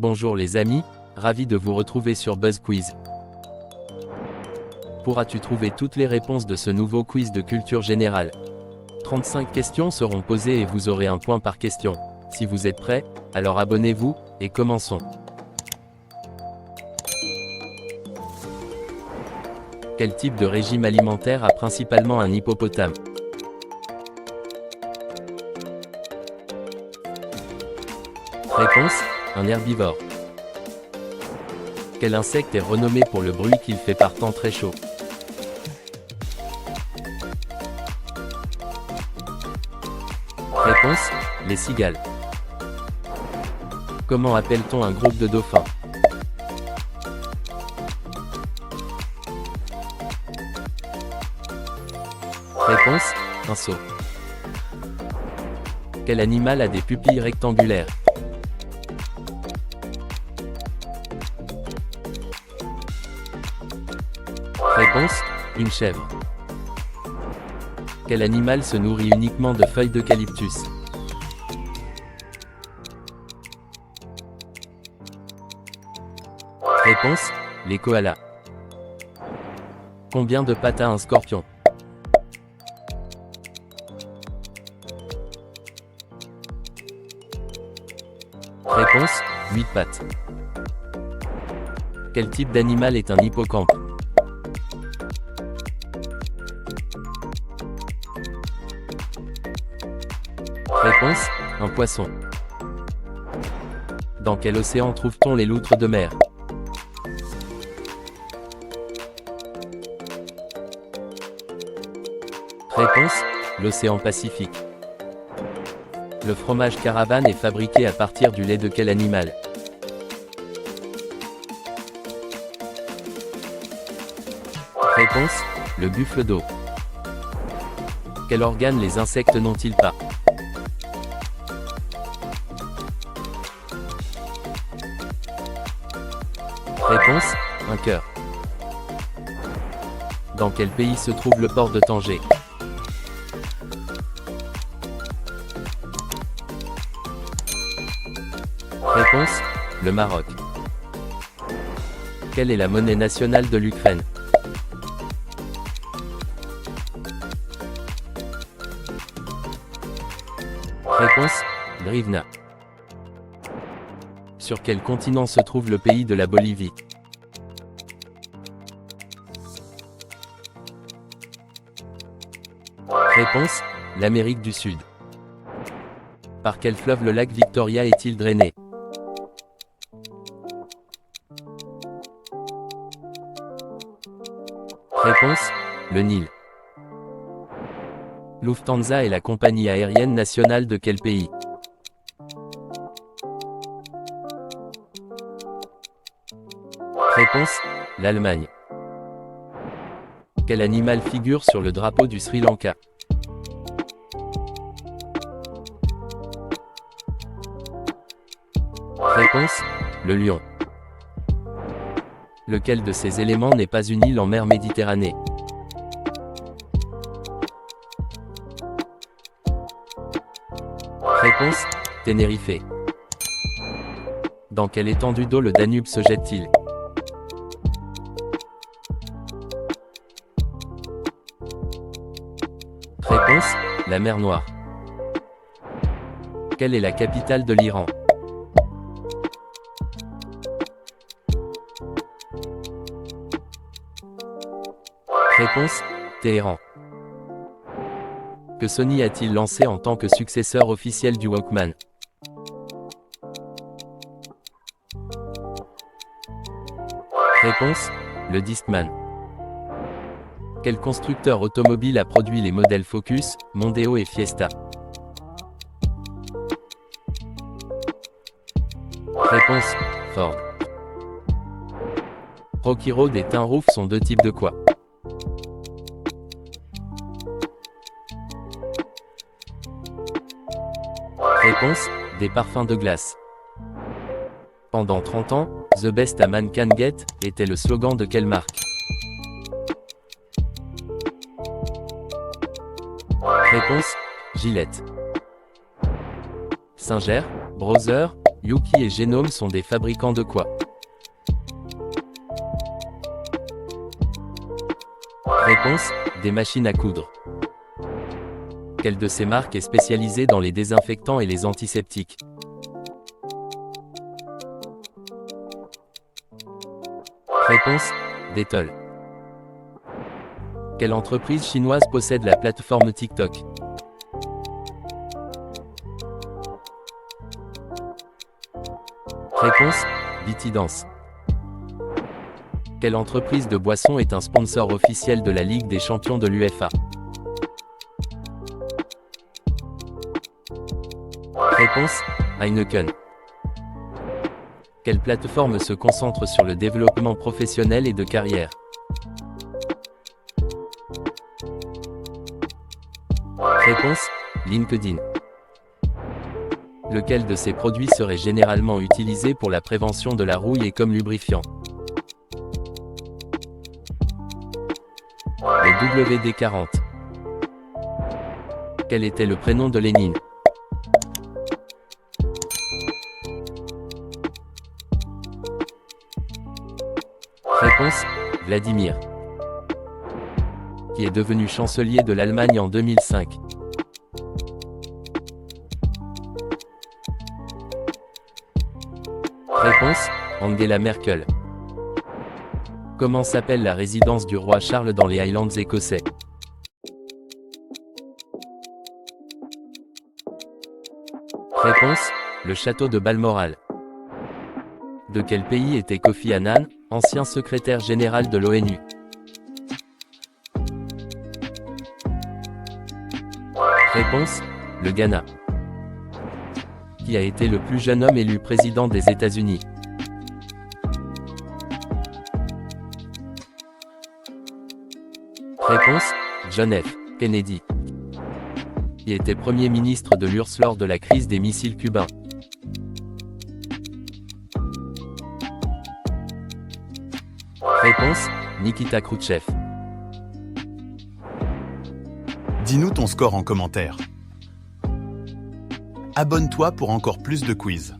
Bonjour les amis, ravi de vous retrouver sur Buzz Quiz. Pourras-tu trouver toutes les réponses de ce nouveau quiz de culture générale? 35 questions seront posées et vous aurez un point par question. Si vous êtes prêts, alors abonnez-vous, et commençons. Quel type de régime alimentaire a principalement un hippopotame? Réponse: un herbivore. Quel insecte est renommé pour le bruit qu'il fait par temps très chaud? Réponse: les cigales. Comment appelle-t-on un groupe de dauphins? Réponse: un seau. Quel animal a des pupilles rectangulaires? Réponse: une chèvre. Quel animal se nourrit uniquement de feuilles d'eucalyptus? Réponse: les koalas. Combien de pattes a un scorpion? Réponse: 8 pattes. Quel type d'animal est un hippocampe? Réponse: un poisson. Dans quel océan trouve-t-on les loutres de mer? Réponse: l'océan Pacifique. Le fromage Caravane est fabriqué à partir du lait de quel animal? Réponse: le buffle d'eau. Quel organe les insectes n'ont-ils pas? Réponse: un cœur. Dans quel pays se trouve le port de Tanger? Réponse: le Maroc. Quelle est la monnaie nationale de l'Ukraine? Réponse: Grivna. Sur quel continent se trouve le pays de la Bolivie? Réponse: l'Amérique du Sud. Par quel fleuve le lac Victoria est-il drainé? Réponse: le Nil. Lufthansa est la compagnie aérienne nationale de quel pays? Réponse: l'Allemagne. Quel animal figure sur le drapeau du Sri Lanka? Réponse: le lion. Lequel de ces éléments n'est pas une île en mer Méditerranée? Réponse: Tenerife. Dans quelle étendue d'eau le Danube se jette-t-il? Réponse: la mer Noire. Quelle est la capitale de l'Iran? Réponse: Téhéran. Que Sony a-t-il lancé en tant que successeur officiel du Walkman? Réponse: le Discman. Quel constructeur automobile a produit les modèles Focus, Mondeo et Fiesta? Réponse: Ford. Rocky Road et Tin Roof sont deux types de quoi? Réponse: des parfums de glace. Pendant 30 ans, The Best a Man Can Get était le slogan de quelle marque? Réponse: Gillette. Singer, Browser, Yuki et Genome sont des fabricants de quoi? Réponse, des machines à coudre. Quelle de ces marques est spécialisée dans les désinfectants et les antiseptiques? Réponse, Dettol. Quelle entreprise chinoise possède la plateforme TikTok? Réponse, ByteDance. Quelle entreprise de boissons est un sponsor officiel de la Ligue des champions de l'UEFA? Réponse, Heineken. Quelle plateforme se concentre sur le développement professionnel et de carrière? Réponse, LinkedIn. Lequel de ces produits serait généralement utilisé pour la prévention de la rouille et comme lubrifiant? Le WD-40. Quel était le prénom de Lénine? Réponse, Vladimir. Qui est devenu chancelier de l'Allemagne en 2005? Réponse, Angela Merkel. Comment s'appelle la résidence du roi Charles dans les Highlands écossais? Réponse, le château de Balmoral. De quel pays était Kofi Annan, ancien secrétaire général de l'ONU? Réponse, le Ghana. Qui a été le plus jeune homme élu président des États-Unis? Réponse, John F. Kennedy. Qui était Premier ministre de l'URSS lors de la crise des missiles cubains? Réponse, Nikita Khrouchtchev. Dis-nous ton score en commentaire. Abonne-toi pour encore plus de quiz.